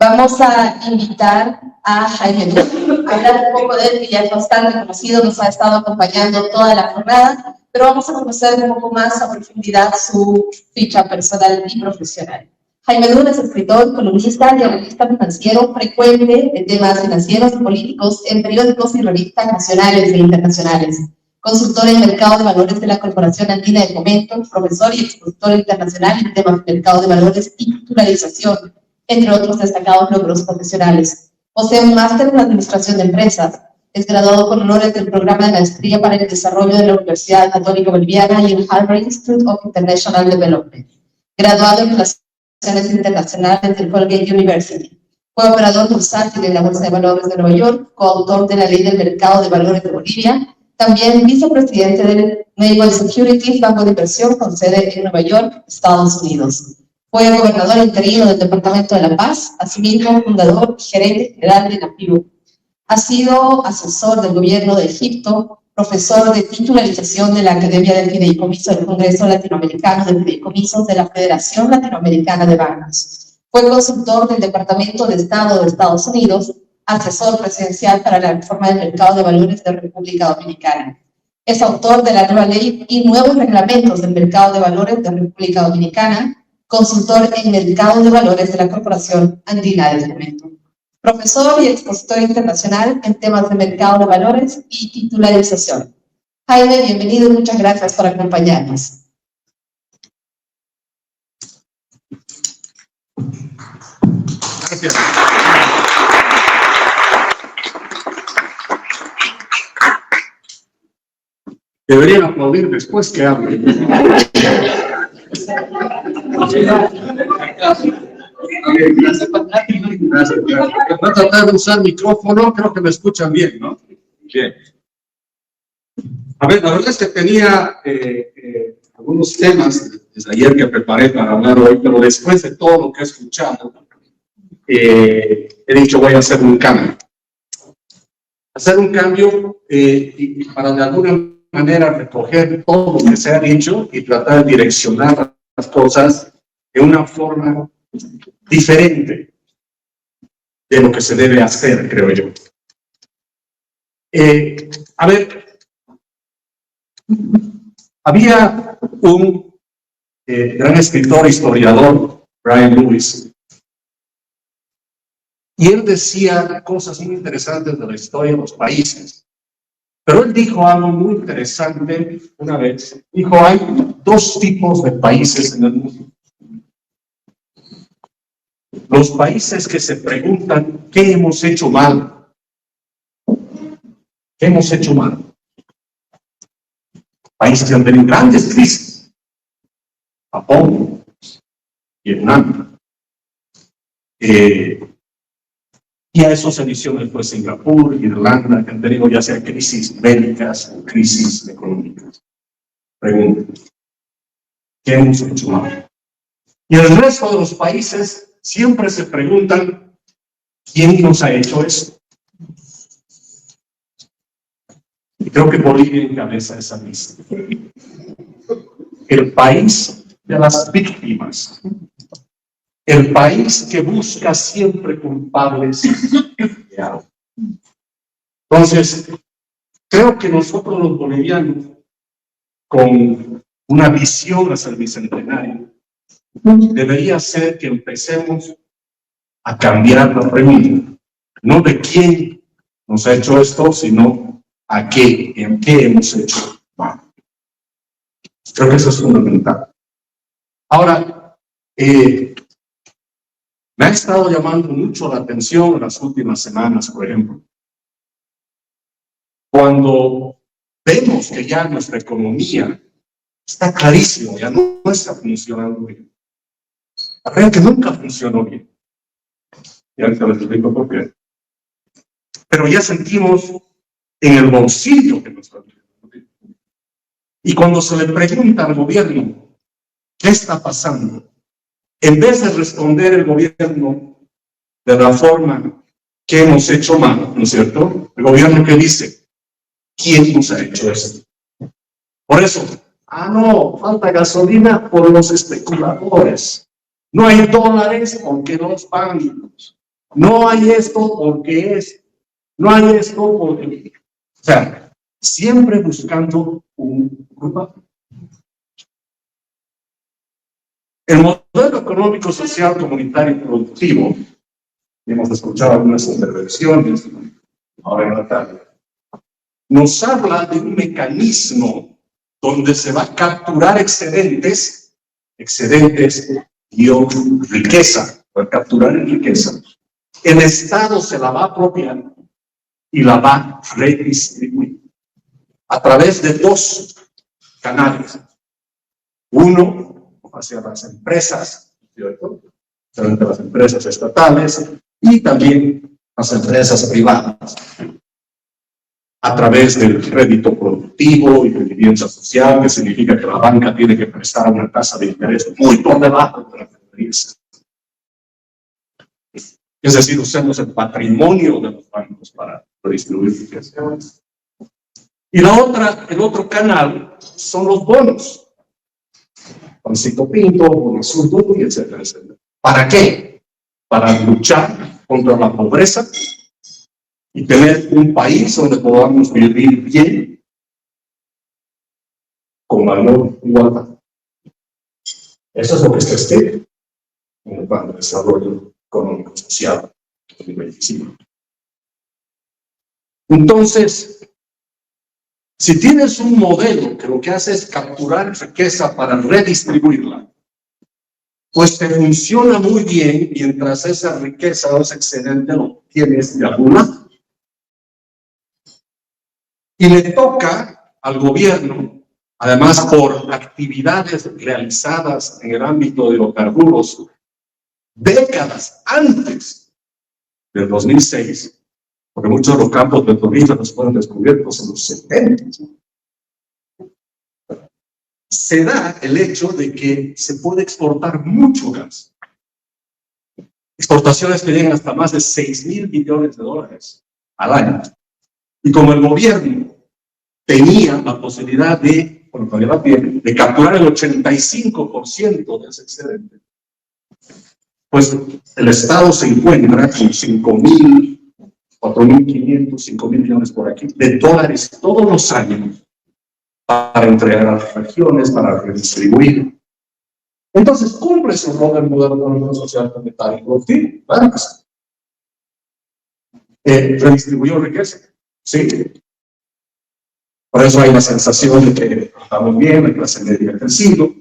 Vamos a invitar a Jaime Luz a hablar un poco de él, que ya es bastante conocido, nos ha estado acompañando toda la jornada, pero vamos a conocer un poco más a profundidad su ficha personal y profesional. Jaime Luz es escritor, columnista y analista financiero frecuente de temas financieros y políticos en periódicos y revistas nacionales e internacionales. Consultor en mercado de valores de la Corporación Andina de Fomento, profesor y expositor internacional en temas de mercado de valores y culturalización, entre otros destacados logros profesionales. Posee un máster en Administración de Empresas. Es graduado con honores del Programa de Maestría para el Desarrollo de la Universidad Católica Boliviana y el Harvard Institute of International Development. Graduado en Relaciones Internacionales del Colgate University. Fue operador bursátil en la Bolsa de Valores de Nueva York, coautor de la Ley del Mercado de Valores de Bolivia, también vicepresidente del Naval Securities, banco de inversión con sede en Nueva York, Estados Unidos. Fue gobernador interino del Departamento de La Paz, asimismo fundador y gerente general de la PIU. Ha sido asesor del gobierno de Egipto, profesor de titularización de la Academia del Fideicomiso del Congreso Latinoamericano de Fideicomisos de la Federación Latinoamericana de Bancos. Fue consultor del Departamento de Estado de Estados Unidos, asesor presidencial para la reforma del mercado de valores de República Dominicana. Es autor de la nueva ley y nuevos reglamentos del mercado de valores de República Dominicana, consultor en mercado de valores de la Corporación Andina de Fomento. Profesor y expositor internacional en temas de mercado de valores y titularización. Jaime, bienvenido y muchas gracias por acompañarnos. Gracias. Deberían aplaudir después que hable. Gracias. Voy a tratar de usar micrófono, creo que me escuchan bien, ¿no? Bien. A ver, la verdad es que tenía algunos temas desde ayer que preparé para hablar hoy, pero después de todo lo que he escuchado, he dicho voy a hacer un cambio. Hacer un cambio y para de alguna manera recoger todo lo que se ha dicho y tratar de direccionar las cosas de una forma diferente de lo que se debe hacer, creo yo. A ver, había un gran escritor, historiador, Brian Lewis, y él decía cosas muy interesantes de la historia de los países. Pero él dijo algo muy interesante una vez. Dijo, hay dos tipos de países en el mundo. Los países que se preguntan, ¿qué hemos hecho mal? ¿Qué hemos hecho mal? Países que han tenido grandes crisis. Japón, Vietnam. Y a eso se adicionan después Singapur, Irlanda, que han tenido ya sea crisis bélicas o crisis económicas. Pregunta, ¿qué hemos hecho mal? Y el resto de los países siempre se preguntan, ¿quién nos ha hecho esto? Y creo que Bolivia encabeza esa lista. El país de las víctimas. El país que busca siempre culpables de algo. Entonces, creo que nosotros los bolivianos, con una visión hacia el bicentenario, debería ser que empecemos a cambiar la pregunta. No de quién nos ha hecho esto, sino a qué, en qué hemos hecho mal. Creo que eso es fundamental. Ahora, me ha estado llamando mucho la atención en las últimas semanas, por ejemplo, cuando vemos que ya nuestra economía está clarísimo, ya no está funcionando bien. La verdad que nunca funcionó bien. Ya les explico por qué. Pero ya sentimos en el bolsillo que nos está funcionando bien. Y cuando se le pregunta al gobierno, ¿qué está pasando? En vez de responder el gobierno de la forma que hemos hecho mal, ¿no es cierto? El gobierno que dice, ¿quién nos ha hecho esto? Por eso, no, falta gasolina por los especuladores. No hay dólares porque los bancos. No hay esto porque es. No hay esto porque... O sea, siempre buscando un culpable. El modelo económico, social, comunitario y productivo, hemos escuchado algunas intervenciones ahora en la tarde, nos habla de un mecanismo donde se va a capturar excedentes y riqueza, para capturar riqueza. El Estado se la va a apropiar y la va a redistribuir a través de dos canales. Uno, hacia las empresas, ¿cierto? Entre las empresas estatales y también las empresas privadas, a través del crédito productivo y de vivienda social, que significa que la banca tiene que prestar una tasa de interés muy por debajo de la que debería ser. Es decir, usamos el patrimonio de los bancos para redistribuir riqueza. Y el otro canal son los bonos. Pancito Pinto, Bonazul Duri, etcétera, etcétera. ¿Para qué? Para luchar contra la pobreza y tener un país donde podamos vivir bien, con mayor igualdad. Eso es lo que está escrito en el Plan de Desarrollo Económico Social 2025. Entonces, si tienes un modelo que lo que hace es capturar riqueza para redistribuirla, pues te funciona muy bien mientras esa riqueza o ese excedente lo tienes de algún lado. Y le toca al gobierno, además por actividades realizadas en el ámbito de hidrocarburos, décadas antes del 2006, porque muchos de los campos petrolíferos fueron descubiertos en los 70. Se da el hecho de que se puede exportar mucho gas. Exportaciones que llegan hasta más de $6,000 billones al año. Y como el gobierno tenía la posibilidad de, bueno, todavía la tiene, de capturar el 85% de ese excedente, pues el Estado se encuentra con 5,000, 4,500, 5,000 millones por aquí, de dólares todos los años para entregar a las regiones, para redistribuir. Entonces, cumple su rol del modelo económico, social, monetario y productivo. Redistribuyó riqueza. Sí. Por eso hay la sensación de que estamos bien, la clase media ha crecido.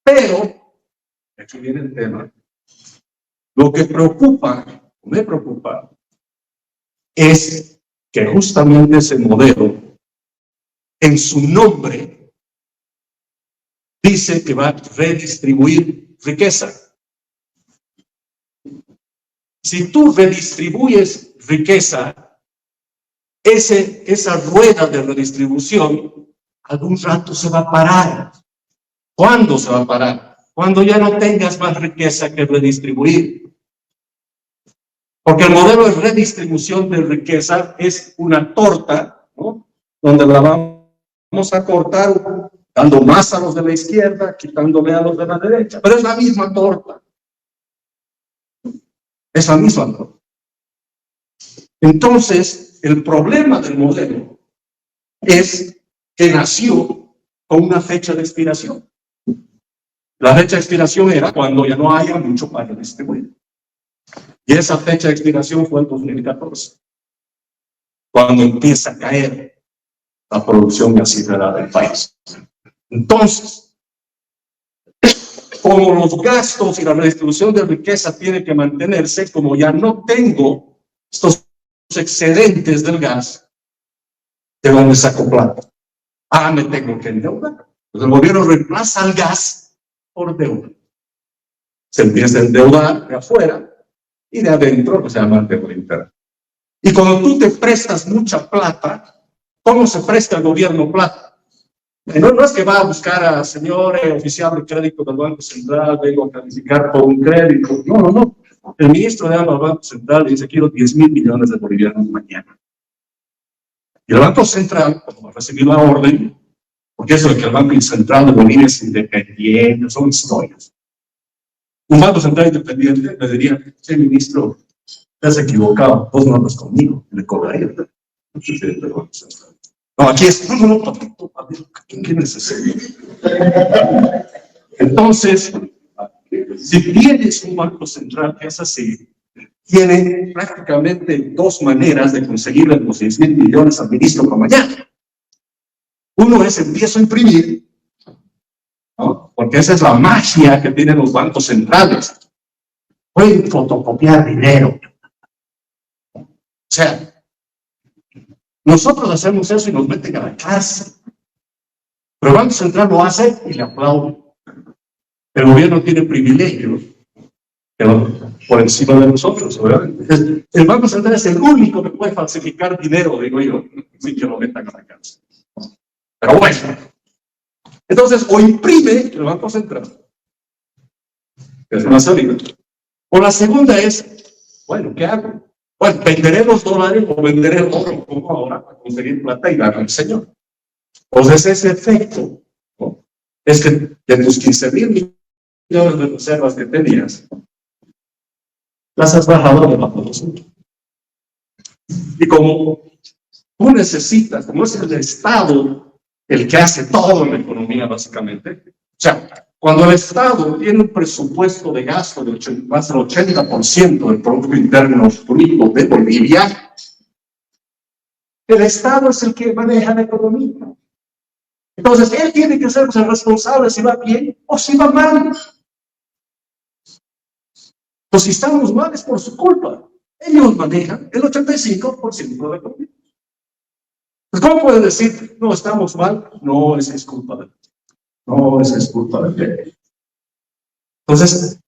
Pero, aquí viene el tema, lo que me preocupa, es que justamente ese modelo, en su nombre, dice que va a redistribuir riqueza. Si tú redistribuyes riqueza, esa rueda de redistribución, algún rato se va a parar. ¿Cuándo se va a parar? Cuando ya no tengas más riqueza que redistribuir. Porque el modelo de redistribución de riqueza es una torta, ¿no?, donde la vamos a cortar dando más a los de la izquierda, quitándole a los de la derecha. Pero es la misma torta. Es la misma torta. Entonces, el problema del modelo es que nació con una fecha de expiración. La fecha de expiración era cuando ya no haya mucho para distribuir. Y esa fecha de expiración fue el 2014, cuando empieza a caer la producción gasífera del país. Entonces, como los gastos y la redistribución de riqueza tiene que mantenerse, como ya no tengo estos excedentes del gas, ¿de dónde saco plata? Me tengo que endeudar. Pues el gobierno reemplaza al gas por deuda. Se empieza a endeudar de afuera y de adentro, pues se llama deuda interna. Y cuando tú te prestas mucha plata, ¿cómo se presta el gobierno plata? No es que va a buscar a señor oficial de crédito del Banco Central, vengo a calificar por un crédito. No. El ministro llama al Banco Central y dice, quiero 10,000 millones de bolivianos mañana. Y el Banco Central, como va a recibir la orden, porque eso de que el Banco Central de Bolivia es independiente, son historias. Un Banco Central independiente me diría, sí, ministro, te has equivocado, vos no hablas conmigo, le cobra a él. No, aquí es, no, papito, ¿qué necesito? Entonces, si tienes un Banco Central que es así, tiene prácticamente dos maneras de conseguirle los 10,000 millones al ministro para mañana. Uno es empiezo a imprimir, ¿no? Porque esa es la magia que tienen los bancos centrales. Pueden fotocopiar dinero. O sea, nosotros hacemos eso y nos meten a la cárcel. Pero el Banco Central lo hace y le aplauden. El gobierno tiene privilegios por encima de nosotros, obviamente. El Banco Central es el único que puede falsificar dinero, digo yo, sin que lo metan a la cárcel. Pero bueno, entonces, o imprime el Banco Central, que es una salida, o la segunda es, bueno, ¿qué hago? Bueno, venderé los dólares o venderé el oro, como ahora, para conseguir plata y darle al Señor. Entonces, ese efecto, ¿no? Es que de tus 15,000 millones de reservas que tenías, las has bajado debajo de los otros. Y como tú necesitas, como es el Estado el que hace todo en la economía, básicamente, o sea, cuando el Estado tiene un presupuesto de gasto de más del 80% del Producto Interno Bruto de Bolivia, el Estado es el que maneja la economía. Entonces, él tiene que ser el responsable si va bien o si va mal. Pues si estamos mal es por su culpa. Ellos manejan el 85% de la economía. Pues, ¿cómo pueden decir, no, estamos mal? No, esa es culpa de él. No, esa es culpa de él. Entonces,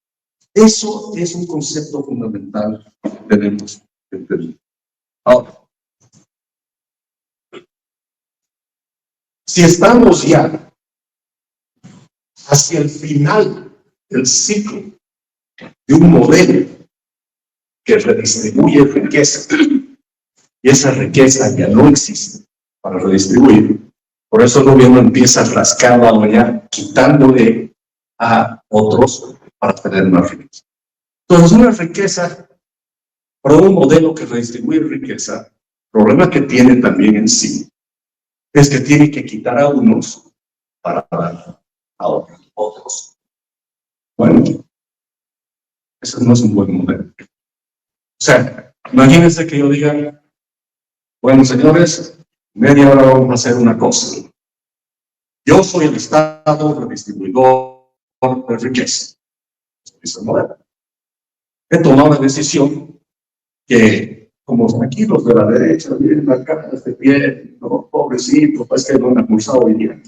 eso es un concepto fundamental que tenemos que entender. Ahora, si estamos ya hacia el final del ciclo de un modelo que redistribuye riqueza, y esa riqueza ya no existe para redistribuir, por eso el gobierno empieza a rascar la olla, quitándole a otros para tener más riqueza. Entonces, una riqueza, para un modelo que redistribuye riqueza, el problema que tiene también en sí es que tiene que quitar a unos para dar a otros. Bueno, eso no es un buen modelo. O sea, imagínense que yo diga, bueno, señores, media hora vamos a hacer una cosa. Yo soy el Estado redistribuidor de riqueza. Es el modelo. He tomado la decisión que, como aquí los de la derecha vienen acá, este pie, no, pobrecito, pues que no han acusado hoy día.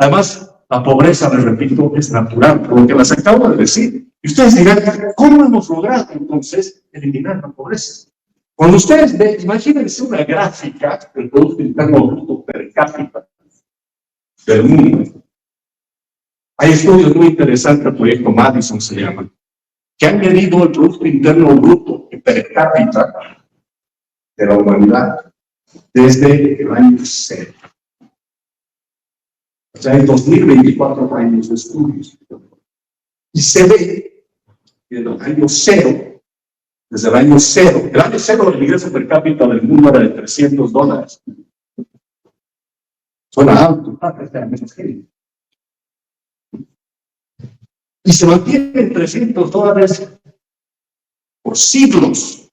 Además, la pobreza, les repito, es natural, por lo que les acabo de decir. Y ustedes dirán, ¿cómo hemos logrado entonces eliminar la pobreza? Cuando ustedes ven, imagínense una gráfica del Producto Interno Bruto per cápita del mundo. Hay estudios muy interesantes, el proyecto Madison se llama, que han medido el Producto Interno Bruto per cápita de la humanidad desde el año 0. O sea, hay 2024 años de estudios. Y se ve que en el año 0, desde el año 0, el ingreso per cápita del mundo era de $300. Suena alto, y se mantiene en $300 por siglos.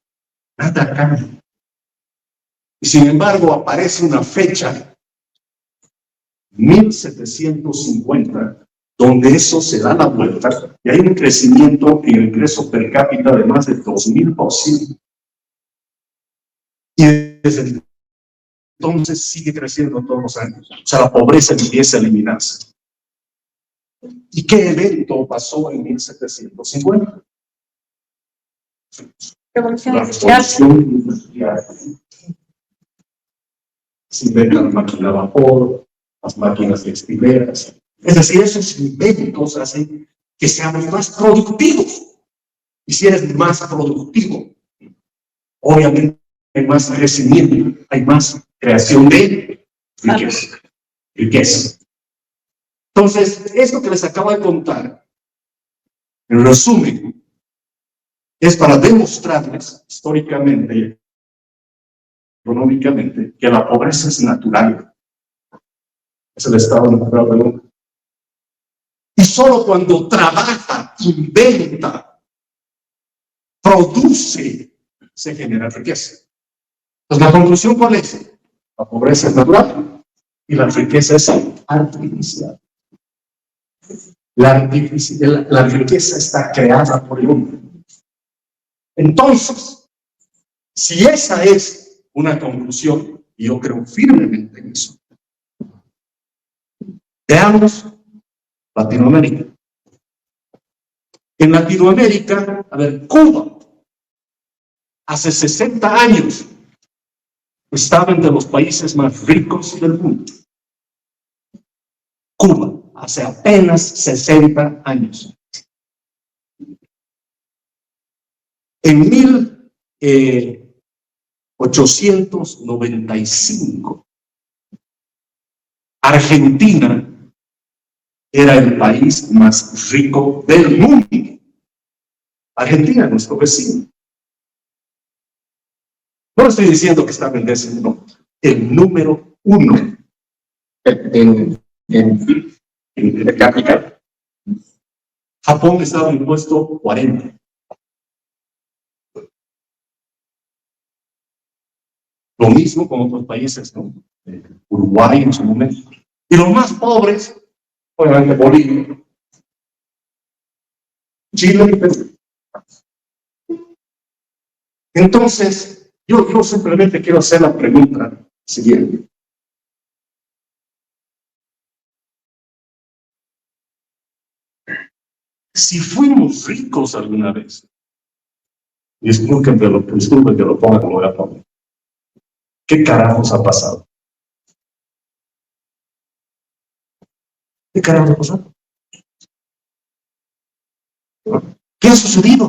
Nada cambia. Y sin embargo, aparece una fecha, 1750, donde eso se da la vuelta y hay un crecimiento en el ingreso per cápita de más de 2000%. Y desde entonces sigue creciendo todos los años. O sea, la pobreza empieza a eliminarse. ¿Y qué evento pasó en 1750? Revolución La revolución industrial. Se inventa la máquina de vapor, las máquinas textileras. Es decir, esos inventos hacen que seamos más productivos. Y si eres más productivo, obviamente hay más crecimiento, hay más creación de riqueza. Entonces, esto que les acabo de contar, en resumen, es para demostrarles históricamente y económicamente que la pobreza es natural. Es el estado natural del hombre. Y solo cuando trabaja, inventa, produce, se genera riqueza. Entonces, ¿la conclusión cuál es? La pobreza es natural y la riqueza es artificial. La riqueza está creada por el hombre. Entonces, si esa es una conclusión, y yo creo firmemente en eso, veamos Latinoamérica. En Latinoamérica, a ver, Cuba, hace 60 años, estaba entre los países más ricos del mundo. Cuba, hace apenas 60 años. En 1895, Argentina era el país más rico del mundo. Argentina, nuestro vecino. No estoy diciendo que estaba en décimo, el número 1 en capital. Japón estaba en el puesto 40. Lo mismo con otros países, ¿no? Uruguay en su momento. Y los más pobres, obviamente Bolivia, Chile y Perú. Entonces, yo simplemente quiero hacer la pregunta siguiente. Si fuimos ricos alguna vez, disculpen que lo ponga como la pongo, ¿qué carajos ha pasado? ¿Qué carajos ha pasado? ¿Qué ha sucedido?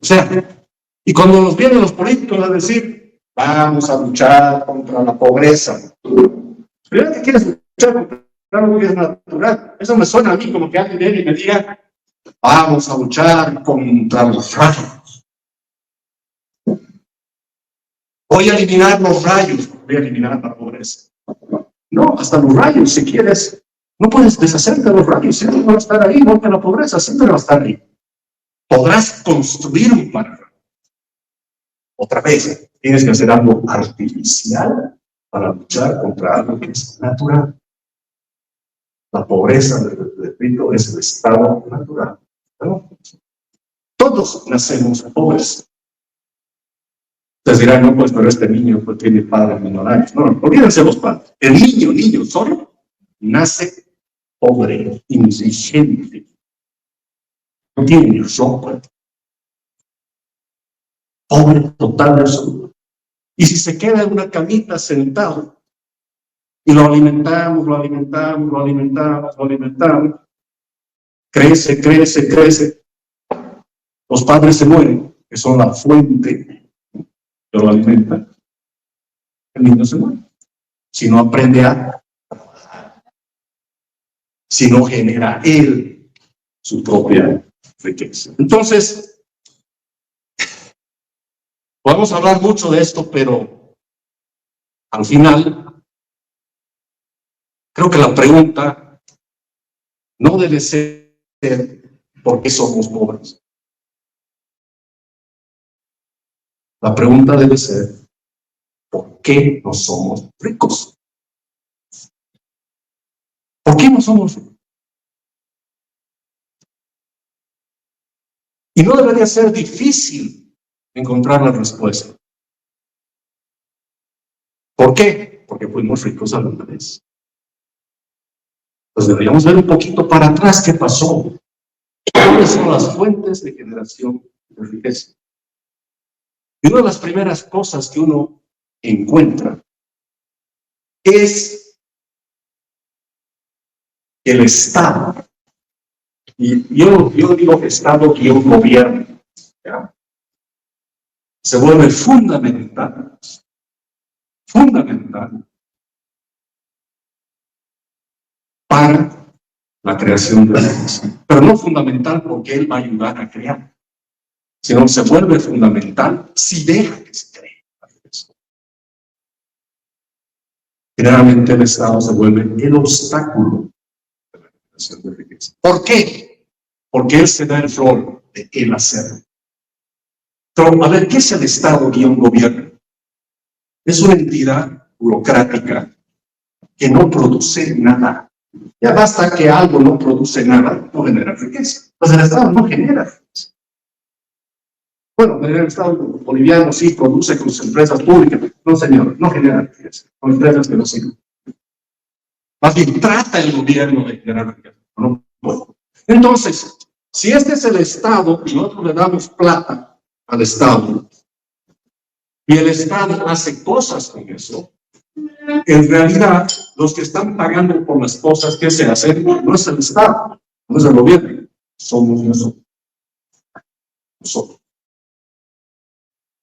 O sea, y cuando nos vienen los políticos a decir, vamos a luchar contra la pobreza. ¿Pero qué quieres luchar contra algo que es natural? Eso me suena a mí como que alguien viene y me diga, vamos a luchar contra los rayos. Voy a eliminar los rayos, voy a eliminar la pobreza. No, hasta los rayos, si quieres. No puedes deshacerte de los rayos, siempre van a estar ahí, no que la pobreza siempre va a estar ahí. Podrás construir un paraíso. Otra vez, tienes que hacer algo artificial para luchar contra algo que es natural. La pobreza, repito, es el estado natural. ¿No? Todos nacemos pobres. Ustedes dirán, no, pues, pero este niño pues, tiene padres millonarios. No, olvídense los padres. El niño solo, nace pobre, indigente. No tiene ni ropa. Pobre total de absoluto. Y si se queda en una camita sentado, y lo alimentamos, crece, los padres se mueren, que son la fuente que lo alimenta, el niño se muere. Si no aprende a trabajar, si no genera él su propia riqueza. Entonces, podemos hablar mucho de esto, pero al final, creo que la pregunta no debe ser ¿por qué somos pobres? La pregunta debe ser ¿por qué no somos ricos? ¿Por qué no somos ricos? Y no debería ser difícil encontrar la respuesta. ¿Por qué? Porque fuimos ricos alguna vez. Pues deberíamos ver un poquito para atrás qué pasó. ¿Cuáles son las fuentes de generación de riqueza? Y una de las primeras cosas que uno encuentra es el Estado. Y yo digo Estado-gobierno. ¿Ya? Se vuelve fundamental para la creación de riqueza. Pero no fundamental porque él va a ayudar a crear, sino se vuelve fundamental si deja que se cree la riqueza. Generalmente el Estado se vuelve el obstáculo de la creación de riqueza. ¿Por qué? Porque él se da el rol de él hacerlo. Pero, a ver, ¿qué es el Estado-gobierno? Es una entidad burocrática que no produce nada. Ya basta que algo no produce nada, no genera riqueza. Pues el Estado no genera riqueza. Bueno, el Estado boliviano sí produce con sus empresas públicas. No, señor, no genera riqueza. Con empresas que no sirven. Más bien trata el gobierno de generar riqueza. No puede. Entonces, si este es el Estado y nosotros le damos plata al Estado y el Estado hace cosas con eso, en realidad los que están pagando por las cosas que se hacen no es el Estado, no es el gobierno, somos nosotros.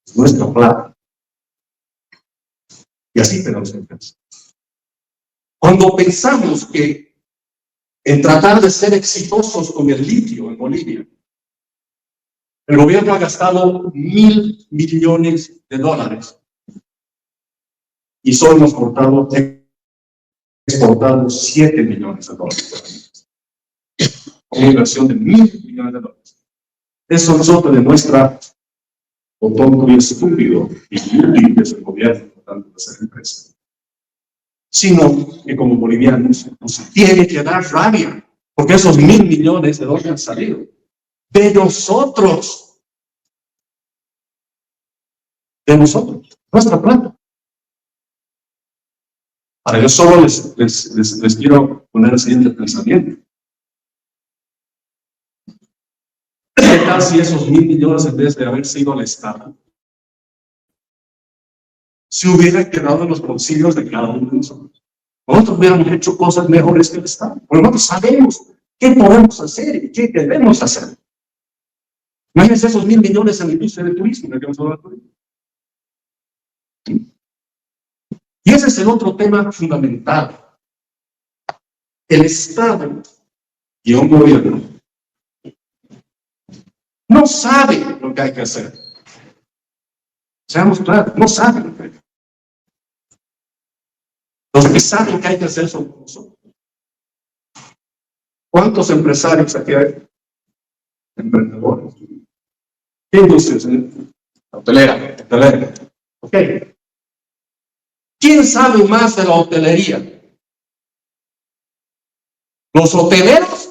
Es nuestra plata. Y así tenemos que pensar. Cuando pensamos que en tratar de ser exitosos con el litio en Bolivia, el gobierno ha gastado $1.000 millones y solo hemos exportado $7 millones. Una inversión de $1.000 millones. Eso no solo demuestra lo tonto y estúpido y inútil que es el gobierno tratando de hacer empresa, sino que como bolivianos nos tiene que dar rabia, porque esos $1.000 millones ¿de dónde han salido? De nosotros, nuestra plata. Ahora, yo solo les quiero poner el siguiente pensamiento. ¿Qué tal si esos $1.000 millones, en vez de haber sido al Estado, se hubieran quedado en los bolsillos de cada uno de nosotros? Nosotros hubiéramos hecho cosas mejores que el Estado. Porque nosotros sabemos qué podemos hacer y qué debemos hacer. Imagínense esos $1.000 millones en la industria del turismo, ¿de qué vamos a hablar? Y ese es el otro tema fundamental. El Estado y un gobierno no sabe lo que hay que hacer. Seamos claros, no saben lo que hay que hacer. Los que saben que hay que hacer son nosotros. ¿Cuántos empresarios aquí hay? Emprendedores. ¿Qué industrias? Hotelera. Ok. ¿Quién sabe más de la hotelería? ¿Los hoteleros?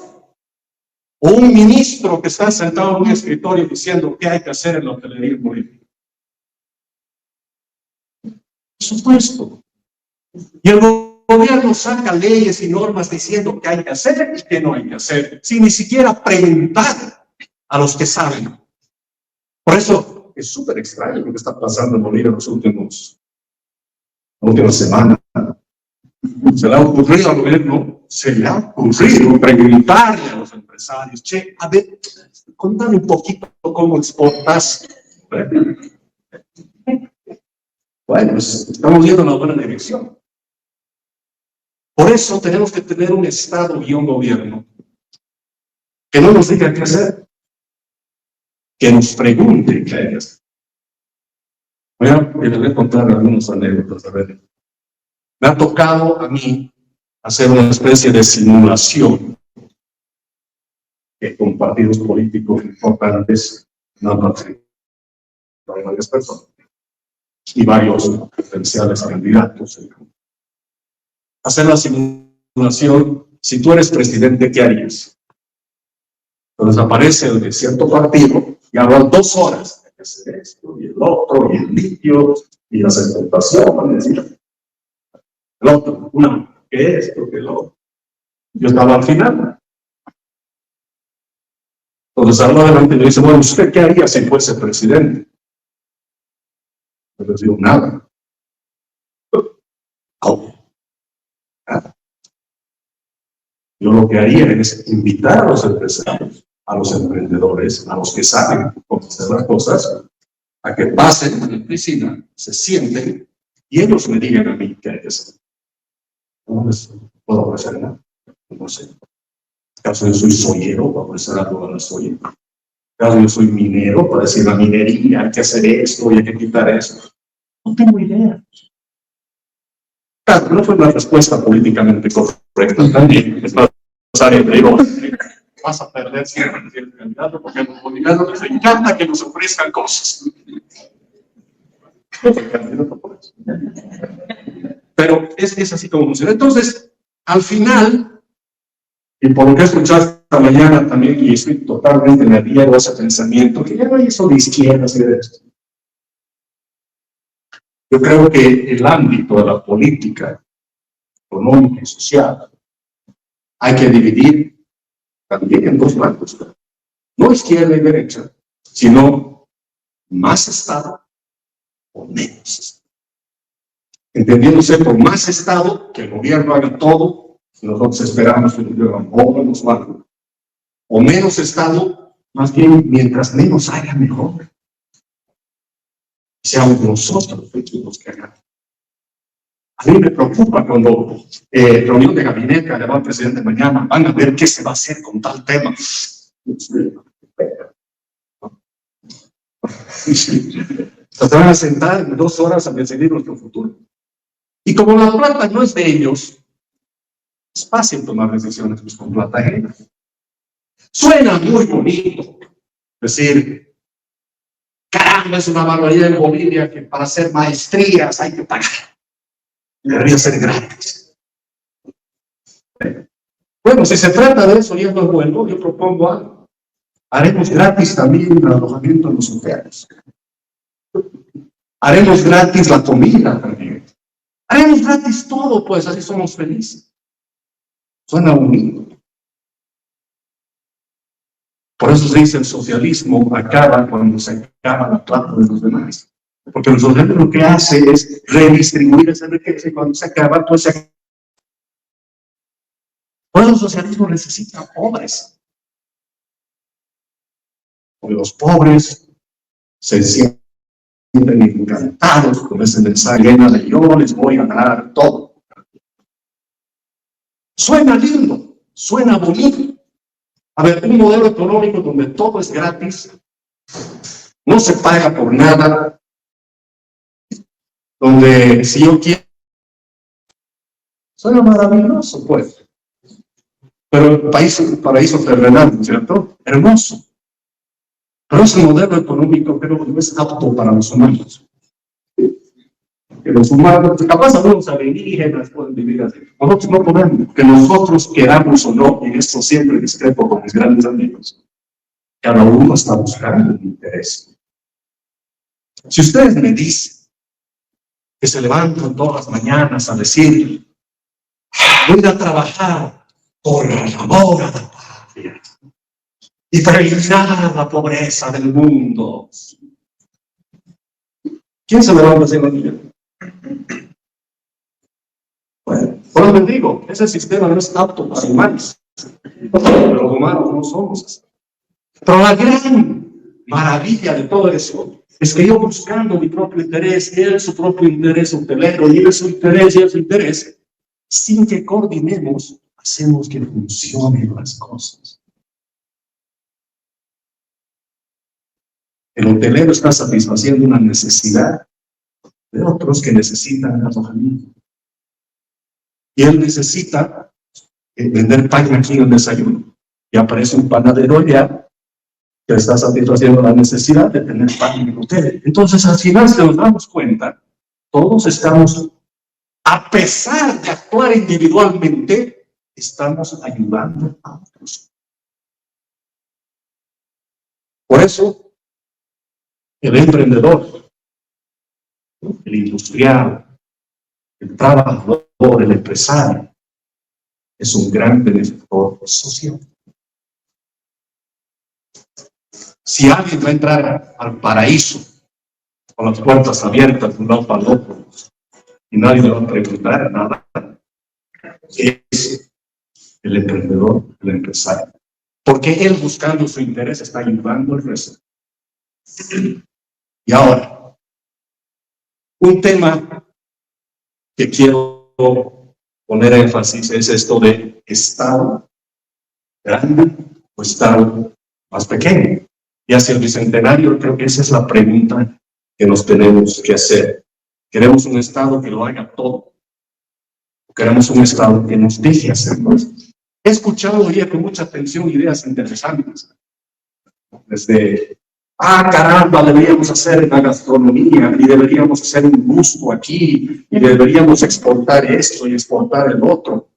¿O un ministro que está sentado en un escritorio diciendo qué hay que hacer en la hotelería en Bolivia? Presupuesto. Y el gobierno saca leyes y normas diciendo qué hay que hacer y qué no hay que hacer, sin ni siquiera preguntar a los que saben. Por eso es súper extraño lo que está pasando en Bolivia en las últimas semanas. Se le ha ocurrido al gobierno, preguntarle a los empresarios, che, a ver, contame un poquito cómo exportas. Bueno, estamos yendo en una buena dirección. Por eso tenemos que tener un Estado y un gobierno que no nos diga qué hacer, que nos pregunte qué hay que hacer. Les voy a contar algunas anécdotas. A ver. Me ha tocado a mí hacer una especie de simulación con partidos políticos importantes, no hay varias personas y varios potenciales candidatos. Hacer la simulación, si tú eres presidente, ¿qué harías? Entonces aparece el de cierto partido y hablan 2 horas de que hacer esto y el otro, y el litio, y las exportaciones, y el otro, que esto, que lo otro. Yo estaba al final. Entonces habla adelante y me dice, bueno, ¿usted qué haría si fuese presidente? Yo les digo, nada. ¿Cómo? Nada. Yo lo que haría es invitar a los empresarios, a los emprendedores, a los que saben cómo hacer las cosas, a que pasen a la oficina, se sienten y ellos me digan a mí qué hay que hacer. No les puedo ofrecer nada. No sé. En caso yo soy soyero, para ofrecer algo a la soya. En caso yo soy minero, para decir la minería, hay que hacer esto y hay que quitar eso. No tengo idea. Claro, no fue una respuesta políticamente correcta también. Es más, le digo, vas a perder siempre el candidato porque a los bolivianos les encanta que nos ofrezcan cosas. Pero es así como funciona. Entonces, al final, y por lo que he escuchado esta mañana también, y estoy totalmente en la vía de ese pensamiento, que ya no hay eso de izquierdas y de esto. Yo creo que el ámbito de la política económica y social hay que dividir también en 2 bancos. No izquierda y derecha, sino más Estado o menos Estado. Entendiéndose por más Estado, que el gobierno haga todo, y nosotros esperamos que el gobierno nos haga. O menos Estado, más bien, mientras menos haya, mejor. Seamos nosotros los que hagamos. A mí me preocupa cuando reunión de gabinete, le va al presidente mañana, van a ver qué se va a hacer con tal tema. Se van a sentar en 2 horas a decidir nuestro futuro. Y como la plata no es de ellos, es fácil tomar decisiones pues, con plata ajena. Suena muy bonito decir, caramba, es una barbaridad en Bolivia que para hacer maestrías hay que pagar. Debería ser gratis. Bueno, si se trata de eso y es lo bueno, yo propongo algo. Haremos gratis también el alojamiento en los hoteles. Haremos gratis la comida también. Haremos gratis todo, pues así somos felices. Suena bonito. Por eso se dice el socialismo acaba cuando se acaba la plata de los demás. Porque el socialismo lo que hace es redistribuir esa riqueza y cuando se acaba, pues se acaba. Por eso el socialismo necesita pobres. Porque los pobres se sienten encantados con ese mensaje lleno de yo les voy a dar todo. Suena lindo, suena bonito. A ver, un modelo económico donde todo es gratis, no se paga por nada, donde si yo quiero, suena maravilloso, pues. Pero el paraíso terrenal, ¿no es cierto? Hermoso. Pero ese modelo económico creo que no es apto para los humanos. Que los humanos, capaz algunos alienígenas pueden vivir así. Nosotros no podemos, que nosotros queramos o no, y en esto siempre discrepo con mis grandes amigos. Cada uno está buscando un interés. Si ustedes me dicen que se levantan todas las mañanas a decir, voy a trabajar por el amor a la patria y para eliminar la pobreza del mundo. ¿Quién se levanta así en la mañana? Bueno, por lo que digo, ese sistema no es apto para humanos, pero los humanos no somos así. Pero la gran maravilla de todo eso es que yo buscando mi propio interés, él su propio interés hotelero, y él su interés, sin que coordinemos, hacemos que funcionen las cosas. El hotelero está satisfaciendo una necesidad de otros que necesitan alojamiento. Y él necesita vender pan aquí en el desayuno. Y aparece un panadero allá que está satisfaciendo la necesidad de tener pan en el hotel. Entonces, al final, si nos damos cuenta, todos estamos, a pesar de actuar individualmente, estamos ayudando a otros. Por eso, el emprendedor, el industrial, el trabajador, el empresario, es un gran beneficiador social. Si alguien va a entrar al paraíso con las puertas abiertas de un lado para el otro y nadie le va a preguntar nada, es el emprendedor, el empresario. Porque él, buscando su interés, está ayudando al resto. Y ahora, un tema que quiero poner énfasis es esto de Estado grande o Estado más pequeño. Y hacia el bicentenario, creo que esa es la pregunta que nos tenemos que hacer. ¿Queremos un Estado que lo haga todo? ¿O queremos un Estado que nos deje hacerlo? He escuchado hoy con mucha atención ideas interesantes. Desde, caramba, deberíamos hacer la gastronomía y deberíamos hacer un gusto aquí y deberíamos exportar esto y exportar el otro.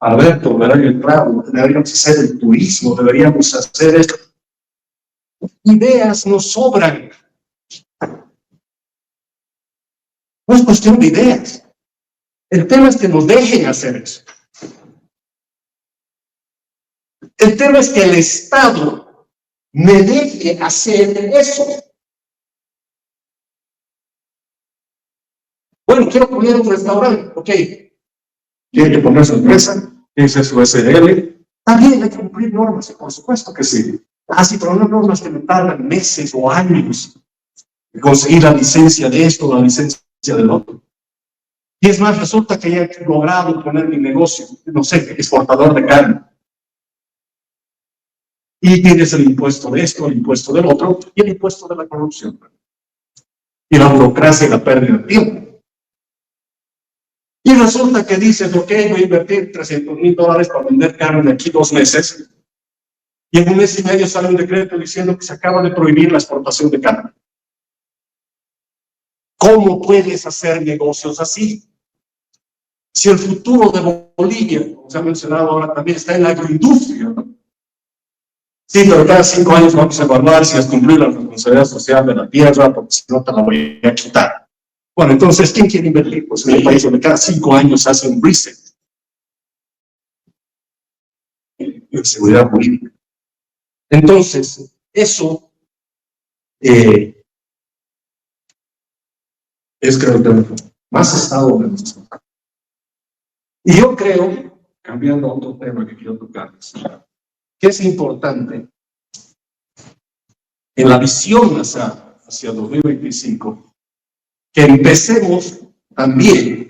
Alberto, ¿verdad? El claro, deberíamos hacer el turismo, deberíamos hacer esto. Ideas nos sobran. No es cuestión de ideas. El tema es que nos dejen hacer eso. El tema es que el Estado me deje hacer eso. Bueno, quiero poner un restaurante. Ok. Tiene que poner su empresa, tiene que ser su SRL. También hay que cumplir normas, por supuesto que sí. Sí, pero no normas que me tardan meses o años de conseguir la licencia de esto, la licencia del otro. Y es más, resulta que ya he logrado poner mi negocio, no sé, exportador de carne. Y tienes el impuesto de esto, el impuesto del otro, y el impuesto de la corrupción. Y la burocracia y la pérdida de tiempo. Y resulta que dices, ok, voy a invertir $300,000 para vender carne aquí 2 meses, y en 1 mes y medio sale un decreto diciendo que se acaba de prohibir la exportación de carne. ¿Cómo puedes hacer negocios así? Si el futuro de Bolivia, como se ha mencionado ahora también, está en la agroindustria, ¿no? Sí, pero cada 5 años vamos a evaluar si has cumplido la responsabilidad social de la tierra, porque si no te la voy a quitar. Bueno, entonces, ¿quién quiere invertir? Pues en un país donde cada 5 años hace un reset en seguridad política. Entonces, eso es, creo que más Estado de nuestro. Y yo creo, cambiando a otro tema que quiero tocar, que es importante en la visión hacia 2025, que empecemos también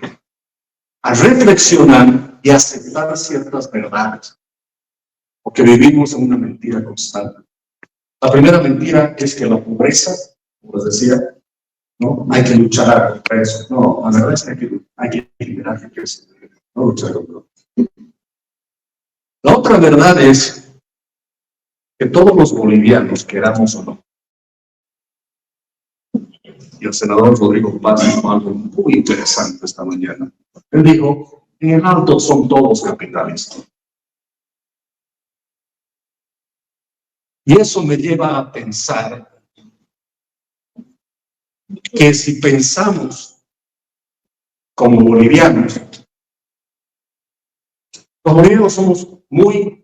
a reflexionar y a aceptar ciertas verdades, porque vivimos en una mentira constante. La primera mentira es que la pobreza, como les decía, no hay que luchar contra eso. No, la verdad es que hay que liberar la pobreza, no luchar contra eso. La otra verdad es que todos los bolivianos, queramos o no, y el senador Rodrigo Paz dijo algo muy interesante esta mañana. Él dijo, en el alto son todos capitalistas. Y eso me lleva a pensar que si pensamos como bolivianos, los bolivianos somos muy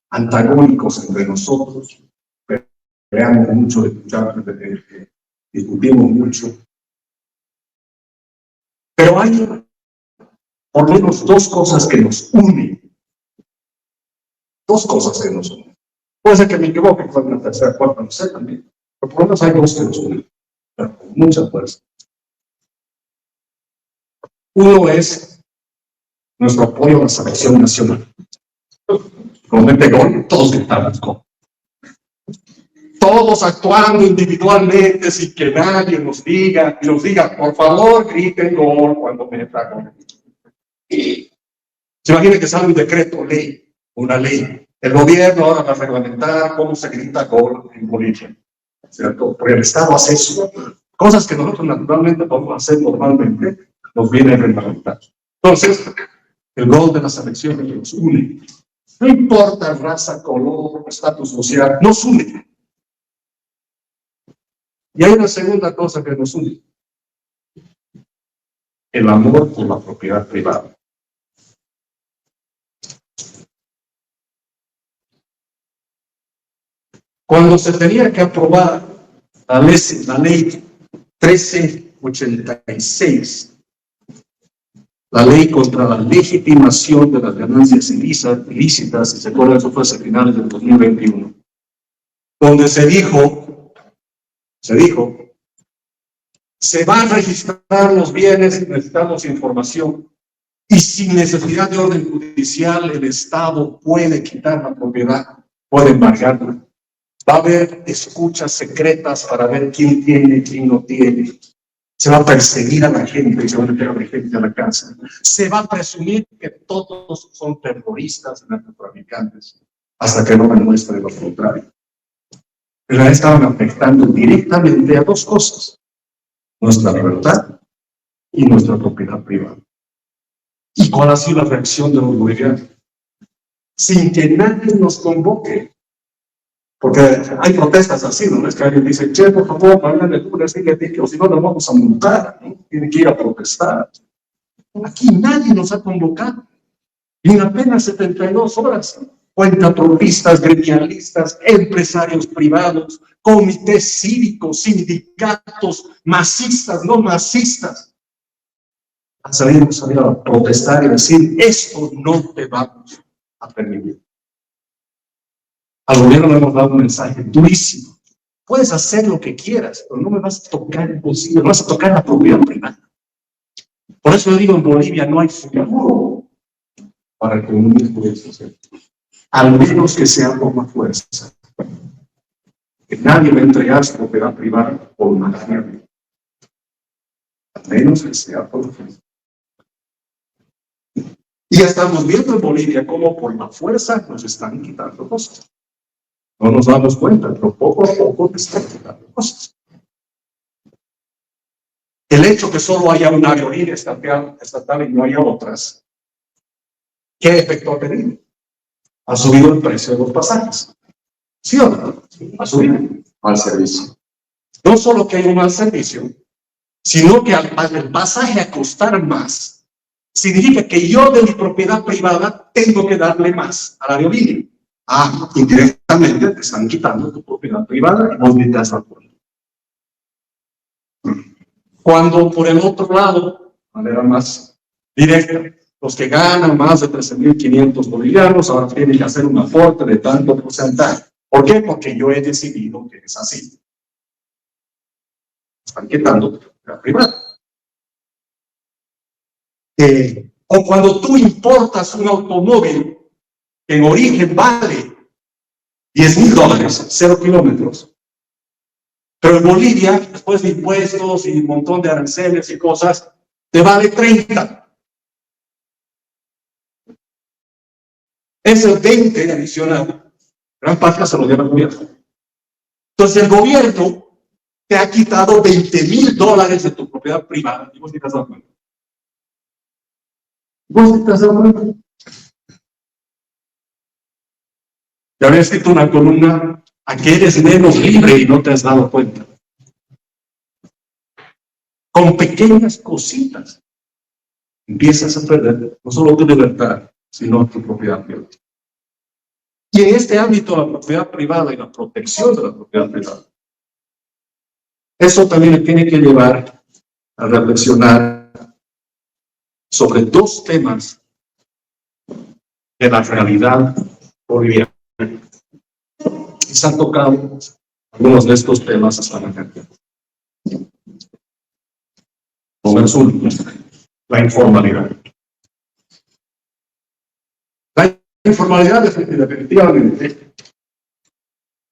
antagónicos entre nosotros, peleamos mucho, discutimos mucho, pero hay por lo menos dos cosas que nos unen. Dos cosas que nos unen. Puede ser que me equivoque, fue una tercera, cuarta, no sé también, pero por lo menos hay dos que nos unen, pero con mucha fuerza. Uno es nuestro apoyo a la selección nacional. Como mete gol, todos gritamos gol. Todos actuando individualmente sin que nadie nos diga, por favor, griten gol cuando meta gol. Se imagina que sale un decreto, ley, una ley. El gobierno ahora va a reglamentar cómo se grita gol en Bolivia, ¿cierto? Porque el Estado hace eso. Cosas que nosotros naturalmente podemos hacer normalmente, nos viene a reglamentar. Entonces, el gol de las elecciones nos une. No importa raza, color, estatus social, nos une. Y hay una segunda cosa que nos une. El amor por la propiedad privada. Cuando se tenía que aprobar la ley 1386, la ley contra la legitimación de las ganancias ilícitas, y se acuerdan, eso fue a finales del 2021, donde se dijo, se van a registrar los bienes, necesitamos información, y sin necesidad de orden judicial, el Estado puede quitar la propiedad, puede embargarla. Va a haber escuchas secretas para ver quién tiene, quién no tiene. Se va a perseguir a la gente, se va a meter a la gente a la cárcel. Se va a presumir que todos son terroristas, narcotraficantes, hasta que no demuestre lo contrario. Pero estaban afectando directamente a dos cosas: nuestra libertad y nuestra propiedad privada. ¿Y cuál ha sido la reacción de los bolivianos? Sin que nadie nos convoque. Porque hay protestas así, ¿no? Es que alguien dice, che, por favor, vayan de tú, o si no nos vamos a montar, ¿no? Tienen que ir a protestar. Aquí nadie nos ha convocado. Y en apenas 72 horas, cuentapropistas, gremialistas, empresarios privados, comités cívicos, sindicatos, masistas, no masistas, han salido a protestar y decir, esto no te vamos a permitir. Al gobierno le hemos dado un mensaje durísimo. Puedes hacer lo que quieras, pero no me vas a tocar el bolsillo, no vas a tocar la propiedad privada. Por eso yo digo, en Bolivia no hay futuro para el comunismo y el socialismo. Al menos que sea por la fuerza. Que nadie va a entregar su propiedad privada por magia. Al menos que sea por la fuerza. Y ya estamos viendo en Bolivia cómo por la fuerza nos están quitando cosas. No nos damos cuenta, pero poco a poco te están quitando cosas. El hecho que solo haya una aerolínea estatal y no haya otras, ¿qué efecto ha tenido? Ha subido el precio de los pasajes. ¿Sí o no? Ha subido al servicio. No solo que hay un mal servicio, sino que al el pasaje a costar más, significa que yo de mi propiedad privada tengo que darle más a la aerolínea. Indirectamente te están quitando tu propiedad privada y vos ni te das cuenta. Cuando por el otro lado, de manera más directa, los que ganan más de 13.500 bolivianos ahora tienen que hacer un aporte de tanto porcentaje. ¿Por qué? Porque yo he decidido que es así. Están quitando tu propiedad privada. O cuando tú importas un automóvil que en origen vale $10,000, 0 kilómetros, pero en Bolivia, después de impuestos y un montón de aranceles y cosas, te vale 30. Ese 20 adicional, gran parte se lo lleva el gobierno. Entonces el gobierno te ha quitado $20,000 de tu propiedad privada y vos ni te has dado cuenta. ¿Vos te has dado cuenta? Ya había escrito una columna, ¿a qué eres menos libre y no te has dado cuenta? Con pequeñas cositas. empiezas a perder no solo tu libertad, sino tu propiedad privada. Y en este ámbito, la propiedad privada y la protección de la propiedad privada, eso también le tiene que llevar a reflexionar sobre dos temas de la realidad boliviana. Y se han tocado algunos de estos temas hasta la gente. Como es la informalidad. La informalidad definitivamente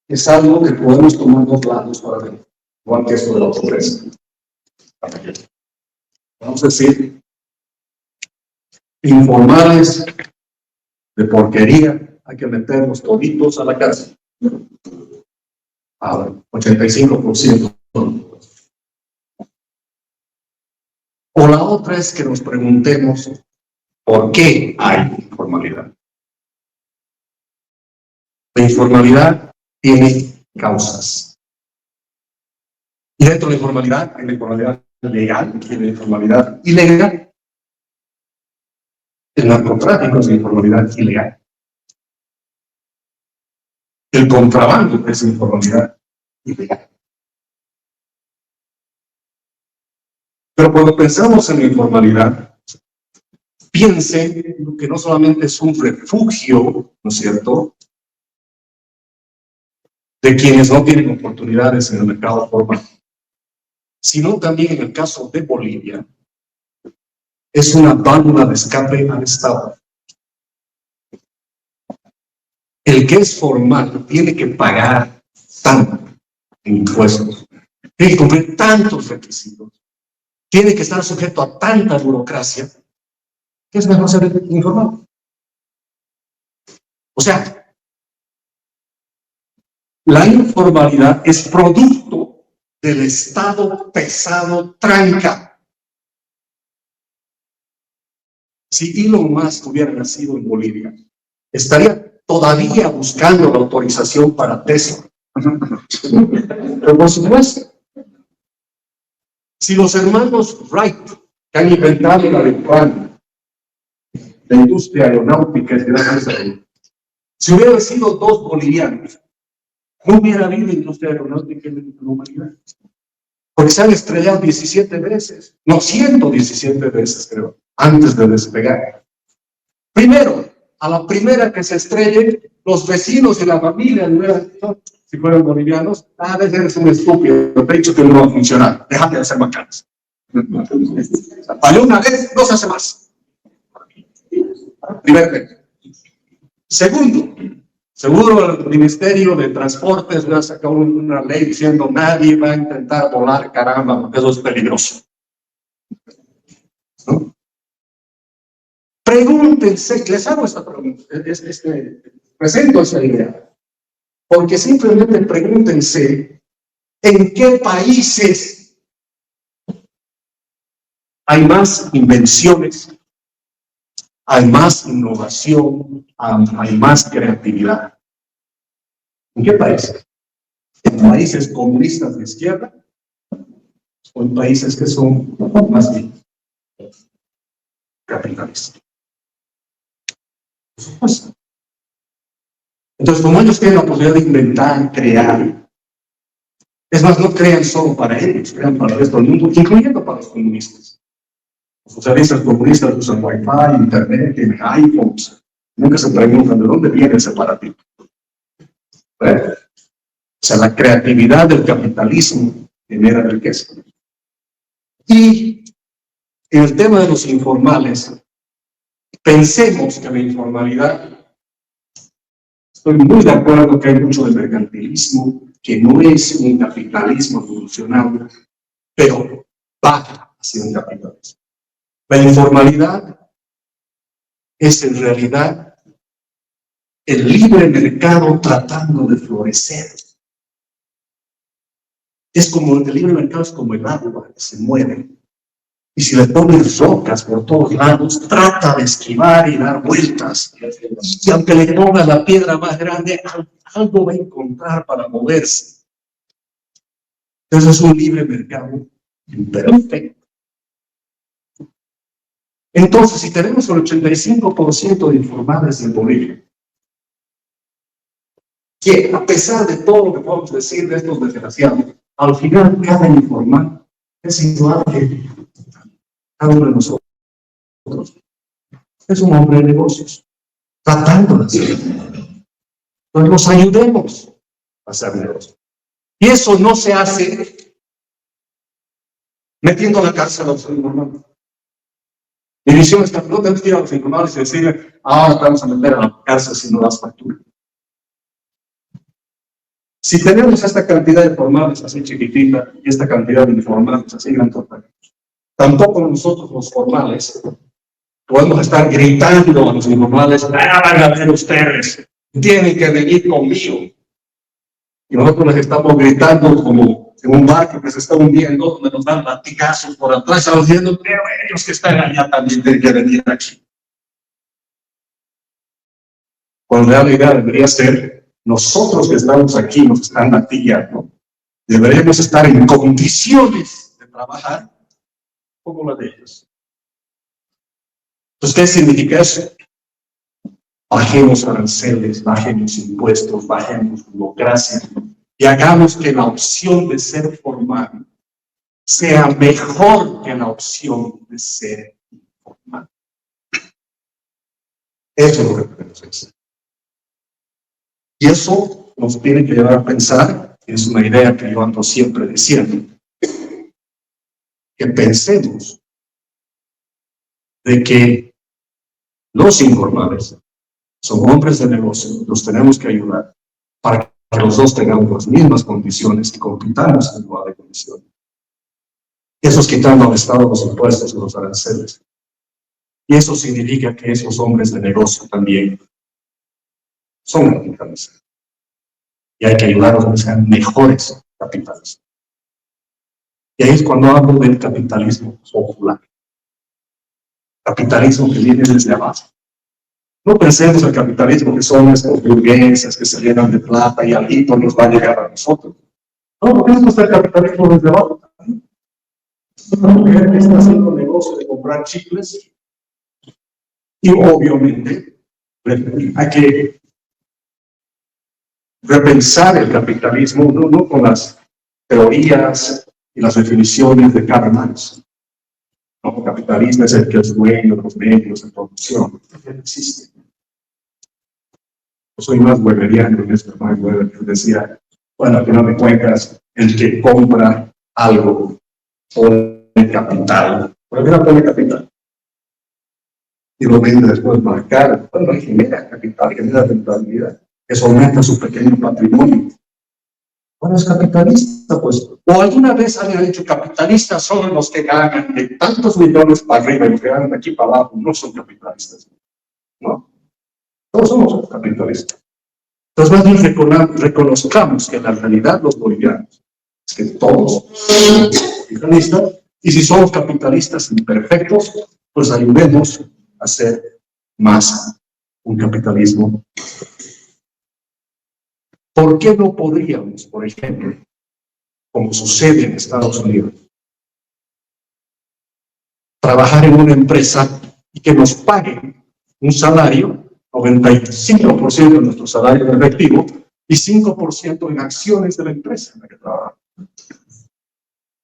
es algo que podemos tomar dos lados para ver, igual que esto de la pobreza. Vamos a decir, informales de porquería, hay que meterlos toditos a la cárcel. A 85%. O la otra es que nos preguntemos por qué hay informalidad. La informalidad tiene causas. Y dentro de la informalidad hay la informalidad legal y la informalidad ilegal. El narcotráfico es la informalidad ilegal. El contrabando es informalidad ilegal. Pero cuando pensamos en la informalidad, piense que no solamente es un refugio, ¿no es cierto?, de quienes no tienen oportunidades en el mercado formal, sino también en el caso de Bolivia, es una válvula de escape al Estado. El que es formal tiene que pagar tanto en impuestos, tiene que cumplir tantos requisitos, tiene que estar sujeto a tanta burocracia, que es mejor ser informal. O sea, la informalidad es producto del Estado pesado tranca. Si Elon Musk hubiera nacido en Bolivia, estaría todavía buscando la autorización para Tesla. Pero por supuesto, si los hermanos Wright, que han inventado la industria aeronáutica, si hubieran sido dos bolivianos, no hubiera habido industria aeronáutica en la humanidad. Porque se han estrellado 17 veces, no, 117 veces creo, antes de despegar. Primero, a la primera que se estrelle, los vecinos y la familia, si fueran bolivianos, a veces eres un estúpido, te he dicho que no va a funcionar, déjate de hacer macanas. Falló una vez, no se hace más. Primero. Segundo, seguro el Ministerio de Transportes va a sacar una ley diciendo nadie va a intentar volar, caramba, porque eso es peligroso. ¿No? Pregúntense, les hago esta pregunta, presento esa idea, porque simplemente pregúntense en qué países hay más invenciones, hay más innovación, hay más creatividad. ¿En qué países? ¿En países comunistas de izquierda o en países que son más bien capitalistas? Entonces, como ellos tienen la posibilidad de inventar, crear, es más, no crean solo para ellos, crean para el resto del mundo, incluyendo para los comunistas. Los socialistas comunistas usan Wi-Fi, Internet, tienen iPhones. Nunca se preguntan de dónde viene ese separatismo. O sea, la creatividad del capitalismo genera riqueza. Y en el tema de los informales, pensemos que la informalidad, estoy muy de acuerdo que hay mucho de mercantilismo, que no es un capitalismo evolucionado, pero va hacia un capitalismo. La informalidad es en realidad el libre mercado tratando de florecer. Es como el libre mercado es como el agua que se mueve. Y si le pones rocas por todos lados, trata de esquivar y dar vueltas. Y aunque le pongas la piedra más grande, algo va a encontrar para moverse. Entonces es un libre mercado imperfecto. Entonces, si tenemos el 85% de informales en Bolivia, que a pesar de todo lo que podemos decir de estos desgraciados, al final cada informal es igual que cada uno de nosotros. Es un hombre de negocios, tratando de hacer. Entonces nos ayudemos a hacer negocios. Y eso no se hace metiendo a la cárcel a los informales. Mi visión es que no tenemos que ir a los informales y decirle, ahora te vamos a meter a la cárcel si no das factura. Si tenemos esta cantidad de formales así chiquitita y esta cantidad de informales así grandota, tampoco nosotros los formales podemos estar gritando a los informales, van a ver ustedes, tienen que venir conmigo. Y nosotros les estamos gritando como en un barco que se está hundiendo, donde nos dan latigazos por atrás, estamos diciendo, pero ellos que están allá también tienen que venir aquí. Cuando la realidad debería ser, nosotros que estamos aquí, nos están latigueando, deberíamos estar en condiciones de trabajar como la de ellos. Entonces, ¿qué significa eso? Bajemos aranceles, bajemos impuestos, bajemos burocracia y hagamos que la opción de ser formal sea mejor que la opción de ser informal. Eso es lo que tenemos que hacer. Y eso nos tiene que llevar a pensar, es una idea que yo ando siempre diciendo, que pensemos de que los informales son hombres de negocio, los tenemos que ayudar para que los dos tengamos las mismas condiciones y compitamos en igual de condiciones. Eso es quitando al Estado los impuestos y los aranceles. Y eso significa que esos hombres de negocio también son capitalistas. Y hay que ayudarlos a que sean mejores capitalistas. Y ahí es cuando hablo del capitalismo popular. Capitalismo que viene desde abajo. No pensemos el capitalismo que son estos burgueses que se llenan de plata y algo nos va a llegar a nosotros. No, porque esto es el capitalismo desde abajo. Una mujer que está haciendo negocio de comprar chicles y obviamente hay que repensar el capitalismo no con las teorías y las definiciones de Karl Marx. No, el capitalismo es el que es dueño de los medios de producción. No existe. Yo soy más weberiano en esto, más Weber, que decía, bueno, al final de cuentas, el que compra algo pone capital, pero al final pone capital. Y lo vende después más caro. Bueno, genera capital, genera rentabilidad. Eso aumenta su pequeño patrimonio. Bueno, es capitalista, pues. O alguna vez alguien ha dicho, capitalistas son los que ganan de tantos millones para arriba y los que ganan de aquí para abajo no son capitalistas. ¿No? Todos somos capitalistas. Entonces, más bien reconozcamos que en la realidad los bolivianos es que todos somos capitalistas, y si somos capitalistas imperfectos, pues ayudemos a hacer más un capitalismo. ¿Por qué no podríamos, por ejemplo, como sucede en Estados Unidos, trabajar en una empresa y que nos paguen un salario, 95% de nuestro salario en efectivo y 5% en acciones de la empresa en la que trabajamos?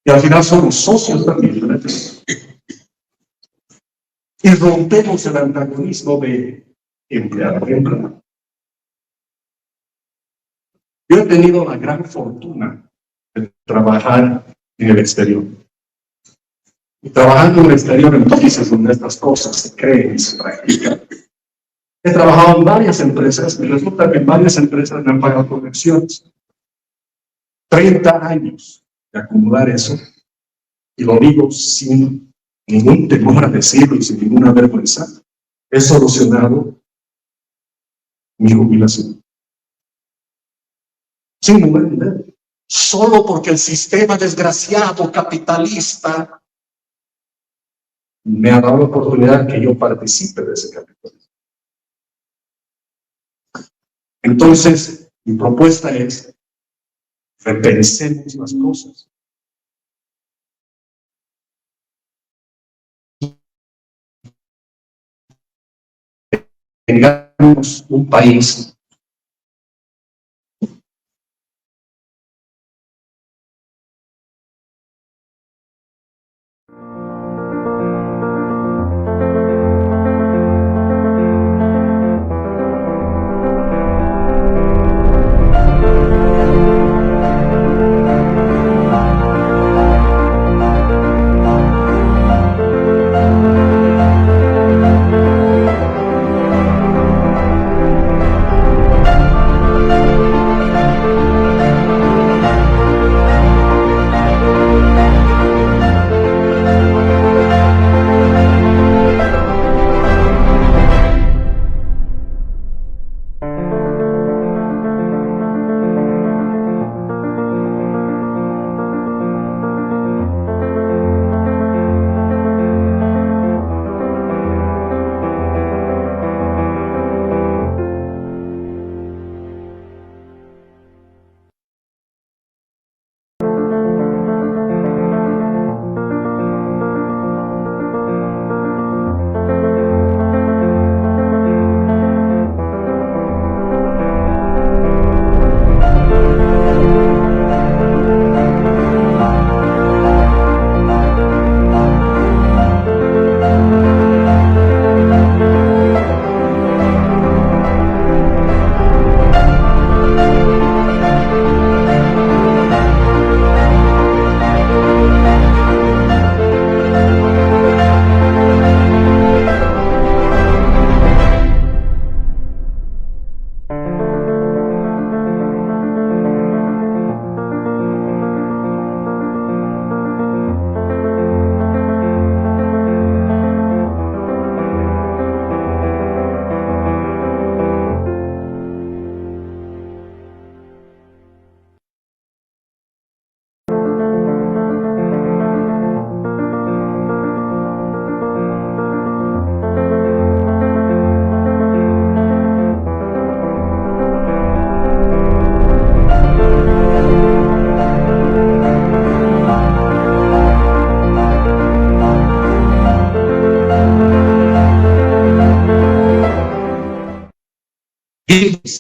Y al final somos socios también de la empresa. Y rompemos el antagonismo de empleado y empleado. Yo he tenido la gran fortuna de trabajar en el exterior. Y trabajando en el exterior en países donde estas cosas se creen y se practican. He trabajado en varias empresas y resulta que en varias empresas me han pagado conexiones. 30 años de acumular eso, y lo digo sin ningún temor a decirlo y sin ninguna vergüenza, he solucionado mi jubilación. Sin ningún dinero. Solo porque el sistema desgraciado capitalista me ha dado la oportunidad que yo participe de ese capitalismo. Entonces, mi propuesta es, repensemos las cosas. tengamos un país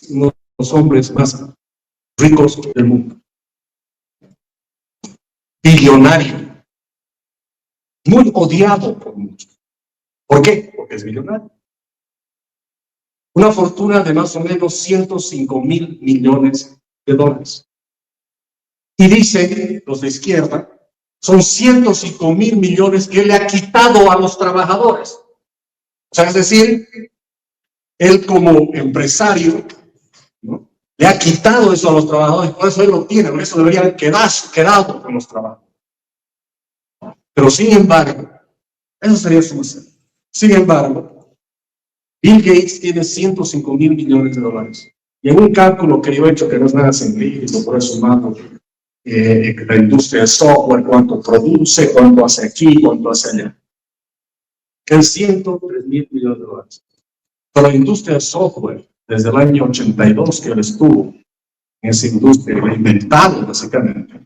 uno de los hombres más ricos del mundo. Billonario. Muy odiado por muchos. ¿Por qué? Porque es billonario. Una fortuna de más o menos 105,000 millones de dólares. Y dicen los de izquierda, son 105,000 millones que le ha quitado a los trabajadores. O sea, es decir, él como empresario, ¿no?, le ha quitado eso a los trabajadores, por eso él lo tiene, por eso debería haber quedado con los trabajadores. Pero sin embargo, eso sería su misión. Sin embargo, Bill Gates tiene 105,000 millones de dólares. Y en un cálculo que yo he hecho, que no es nada científico, por eso mato la industria de software, cuánto produce, cuánto hace aquí, cuánto hace allá. Que es 103,000 millones de dólares. Pero la industria de software, desde el año 82 que él estuvo en esa industria, lo ha inventado básicamente,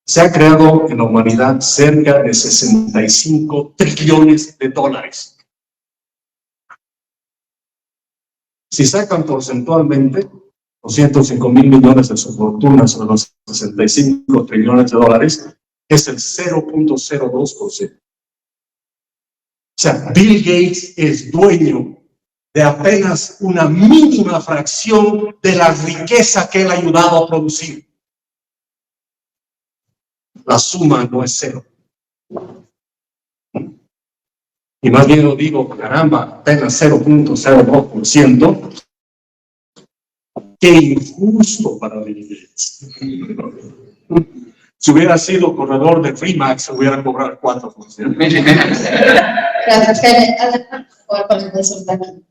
se ha creado en la humanidad cerca de 65 trillones de dólares. Si sacan porcentualmente los 105,000 millones de su fortuna sobre los 65 trillones de dólares, es el 0.02%. O sea, Bill Gates es dueño de apenas una mínima fracción de la riqueza que él ha ayudado a producir. La suma no es cero. Y más bien lo digo, caramba, apenas 0.02%. ¡Qué injusto para Bill Gates! Si hubiera sido corredor de Freemax, se hubiera cobrado 4%. Gracias, Jaime. Por el resultado.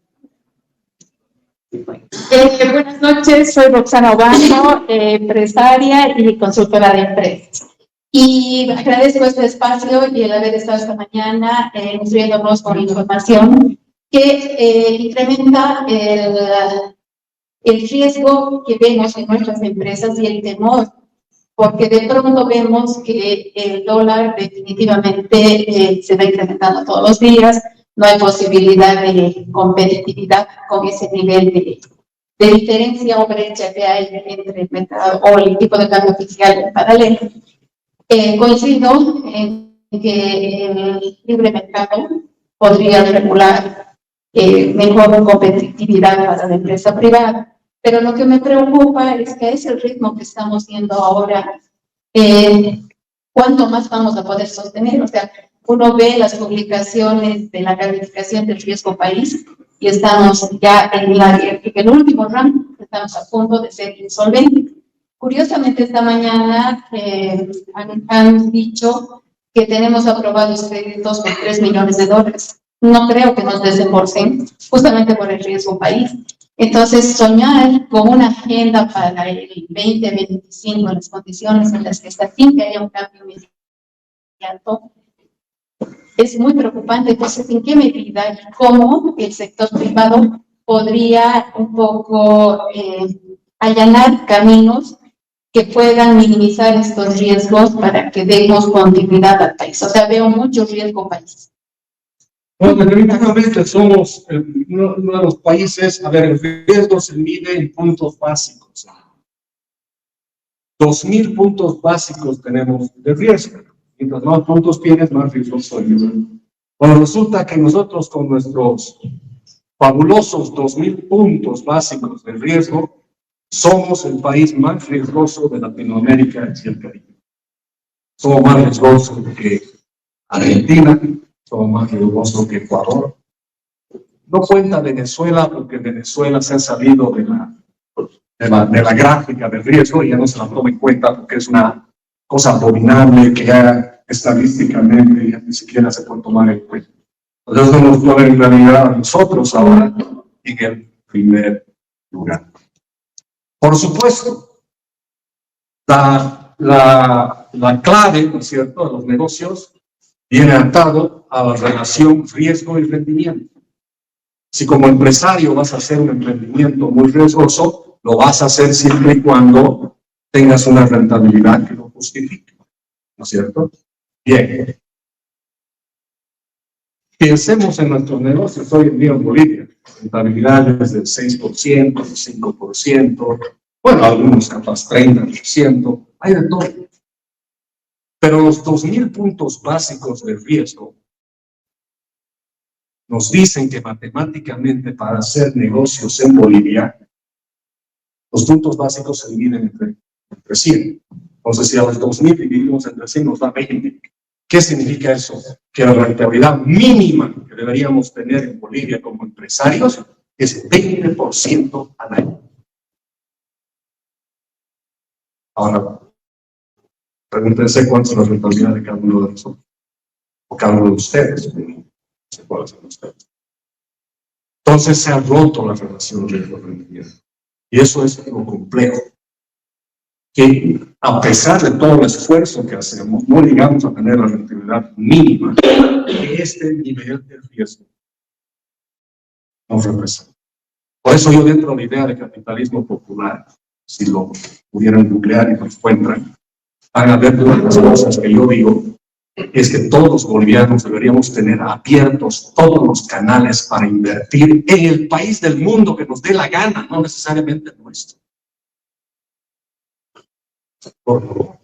Buenas noches, soy Roxana Obando, empresaria y consultora de empresas. Y agradezco este espacio y el haber estado esta mañana instruyéndonos con información que incrementa el riesgo que vemos en nuestras empresas y el temor, porque de pronto vemos que el dólar definitivamente se va incrementando todos los días, no hay posibilidad de competitividad con ese nivel de diferencia o brecha que hay entre el mercado o el tipo de cambio oficial en paralelo. Coincido en que el libre mercado podría regular mejor competitividad para la empresa privada, pero lo que me preocupa es que es el ritmo que estamos viendo ahora. ¿Cuánto más vamos a poder sostener? O sea, uno ve las publicaciones de la calificación del riesgo país y estamos ya en el último rango, estamos a punto de ser insolventes. Curiosamente, esta mañana han dicho que tenemos aprobados créditos por $3 millones. No creo que nos desembolsen, justamente por el riesgo país. Entonces, soñar con una agenda para el 2025 en las condiciones en las que está, sin que haya un cambio inmediato, es muy preocupante. Entonces, ¿en qué medida y cómo el sector privado podría un poco allanar caminos que puedan minimizar estos riesgos para que demos continuidad al país? O sea, veo mucho riesgo país. Bueno, definitivamente somos uno de los países, a ver, el riesgo se mide en puntos básicos. 2.000 puntos básicos tenemos de riesgo. Mientras más puntos tienes, más riesgoso eres. Bueno, resulta que nosotros con nuestros fabulosos 2.000 puntos básicos de riesgo, somos el país más riesgoso de Latinoamérica y el Caribe. Somos más riesgosos que Argentina, somos más riesgosos que Ecuador. No cuenta Venezuela, porque Venezuela se ha salido de la gráfica del riesgo y ya no se la toma en cuenta porque es una cosa abominable que ya estadísticamente ya ni siquiera se puede tomar en cuenta. Entonces nos pone en realidad a nosotros ahora en el primer lugar. Por supuesto, la clave, ¿no es cierto?, de los negocios viene atado a la relación riesgo y rendimiento. Si como empresario vas a hacer un emprendimiento muy riesgoso, lo vas a hacer siempre y cuando tengas una rentabilidad que lo justifique, ¿no es cierto? Bien. Pensemos en nuestros negocios hoy en día en Bolivia. Rentabilidades del 6%, del 5%, bueno, algunos capaz 30%, hay de todo. Pero los 2.000 puntos básicos de riesgo nos dicen que matemáticamente para hacer negocios en Bolivia, los puntos básicos se dividen entre 100. Entonces, si a los 2.000 dividimos entre 100 nos da 20. ¿Qué significa eso? Que la rentabilidad mínima que deberíamos tener en Bolivia como empresarios es 20% al año. Ahora, pregúntense cuánto es la rentabilidad de cada uno de nosotros, o cada uno de ustedes. No sé cuáles son ustedes. Entonces se ha roto la relación riesgo-rendimiento. Y eso es lo complejo. Que a pesar de todo el esfuerzo que hacemos, no llegamos a tener la rentabilidad mínima que este nivel de riesgo nos representa. Por eso yo dentro de la idea de capitalismo popular, si lo pudieran nuclear y lo encuentran, van a ver una de las cosas que yo digo, es que todos los bolivianos deberíamos tener abiertos todos los canales para invertir en el país del mundo que nos dé la gana, no necesariamente el nuestro. Por favor.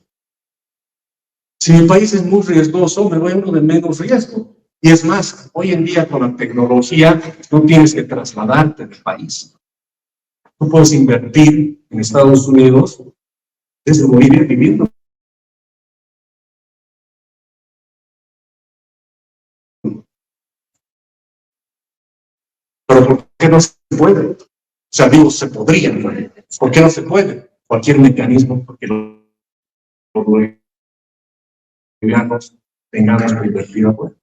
Si mi país es muy riesgoso, me voy a uno de menos riesgo. Y es más, hoy en día con la tecnología no tienes que trasladarte del país. Tú puedes invertir en Estados Unidos desde Bolivia viviendo. Pero ¿por qué no se puede? O sea, digo, se podría, ¿no? ¿Por qué no se puede? Cualquier mecanismo, porque los bolivianos tengamos que invertir afuera.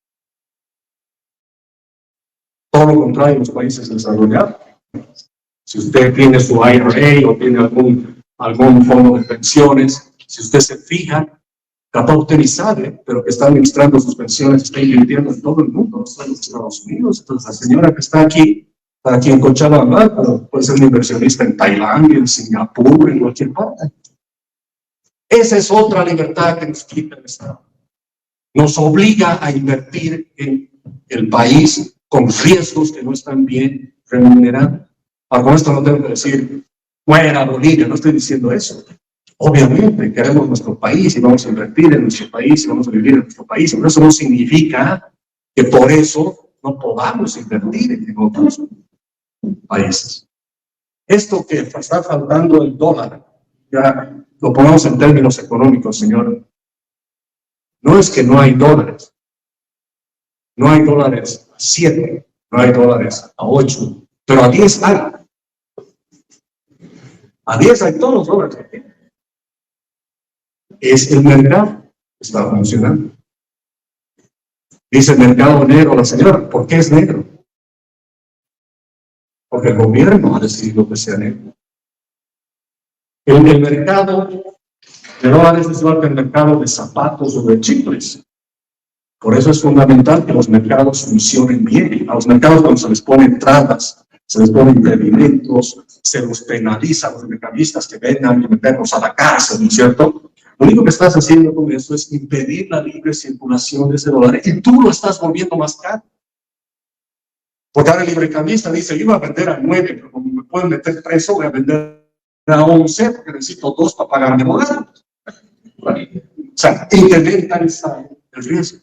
Todo lo contrario en los países desarrollados. Si usted tiene su IRA o tiene algún fondo de pensiones, si usted se fija, capaz usted ni sabe, pero que está administrando sus pensiones, está invirtiendo en todo el mundo, no está en los Estados Unidos. Entonces la señora que está aquí en Cochabamba, pero puede ser un inversionista en Tailandia, en Singapur, en cualquier parte. Esa es otra libertad que nos quita el Estado. Nos obliga a invertir en el país con riesgos que no están bien remunerados. Ahora, con esto no tengo que decir, fuera Bolivia, no estoy diciendo eso. Obviamente queremos nuestro país y vamos a invertir en nuestro país y vamos a vivir en nuestro país, pero eso no significa que por eso no podamos invertir en otros países. Esto que está faltando el dólar, ya lo ponemos en términos económicos, señor. No es que no hay dólares. No hay dólares a 7, no hay dólares a 8, pero a 10 hay. A 10 hay todos los dólares que tienen. Es el mercado que está funcionando. Dice el mercado negro la señora. ¿Por qué es negro? Porque el gobierno ha decidido que sea negro. El mercado de dólares es igual que el mercado de zapatos o de chicles. Por eso es fundamental que los mercados funcionen bien. A los mercados, cuando se les ponen trabas, se les ponen impedimentos, se los penaliza a los mercadistas que vengan y meterlos a la cárcel, ¿no es cierto? Lo único que estás haciendo con eso es impedir la libre circulación de ese dólar y tú lo estás volviendo más caro. Porque ahora el librecambista dice, yo iba a vender a 9, pero como me pueden meter preso, voy a vender a 11 porque necesito 2 para pagarme boletos. O sea, incrementan el riesgo.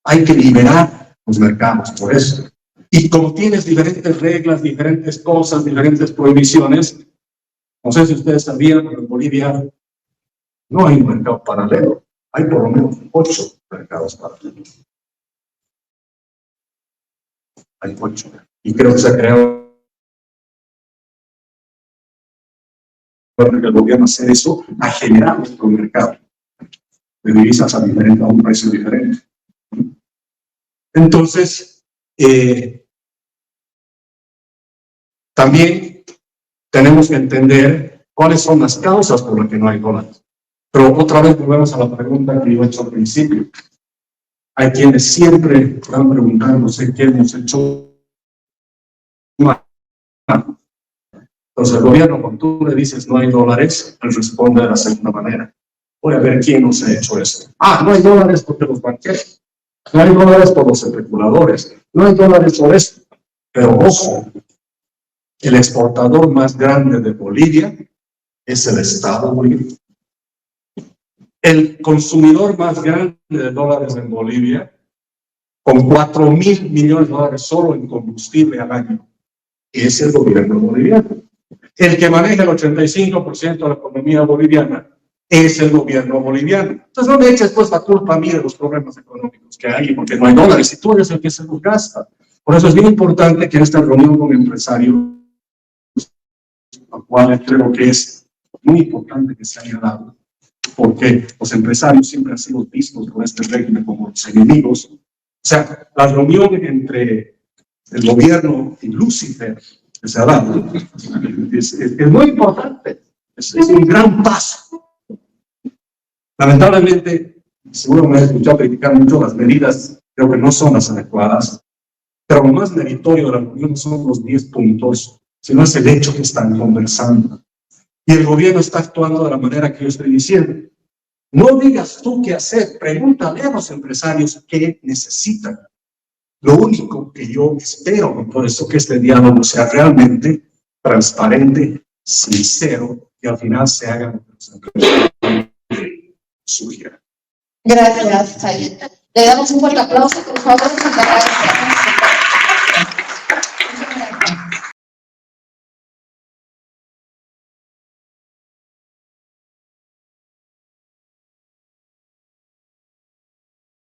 Hay que liberar los mercados por eso. Y como tienes diferentes reglas, diferentes cosas, diferentes prohibiciones, no sé si ustedes sabían, pero en Bolivia no hay un mercado paralelo. Hay por lo menos 8 mercados paralelos. Hay 8. Y creo que se ha creado el gobierno hacer eso, a generar nuestro mercado de divisas a un precio diferente. Entonces, también tenemos que entender cuáles son las causas por las que no hay dólares. Pero otra vez volvemos a la pregunta que yo he hecho al principio. Hay quienes siempre están preguntándose qué hemos hecho mal. Entonces el gobierno, cuando tú le dices no hay dólares, él responde de la segunda manera. Voy a ver quién nos ha hecho eso. No hay dólares porque los banqueros. No hay dólares por los especuladores. No hay dólares por esto. Pero ojo, el exportador más grande de Bolivia es el Estado boliviano. El consumidor más grande de dólares en Bolivia, con 4.000 millones de dólares solo en combustible al año, es el gobierno boliviano. El que maneja el 85% de la economía boliviana es el gobierno boliviano. Entonces no me eches pues la culpa a mí de los problemas económicos que hay, porque no hay dólares, y tú eres el que se los gasta. Por eso es bien importante que esta reunión con empresarios, lo cual creo que es muy importante que se haya dado, porque los empresarios siempre han sido vistos por este régimen como los enemigos. O sea, la reunión entre el gobierno y Lucifer que se ha dado es muy importante, es un gran paso. Lamentablemente, seguro me he escuchado criticar mucho las medidas, creo que no son las adecuadas, pero lo más meritorio de la reunión no son los 10 puntos, sino es el hecho que están conversando. Y el gobierno está actuando de la manera que yo estoy diciendo. No digas tú qué hacer, pregúntale a los empresarios qué necesitan. Lo único que yo espero con todo esto, que este diálogo sea realmente transparente, sincero, y al final se haga lo que los empresarios sugieran. Gracias, Sayed. Le damos un fuerte aplauso, por favor.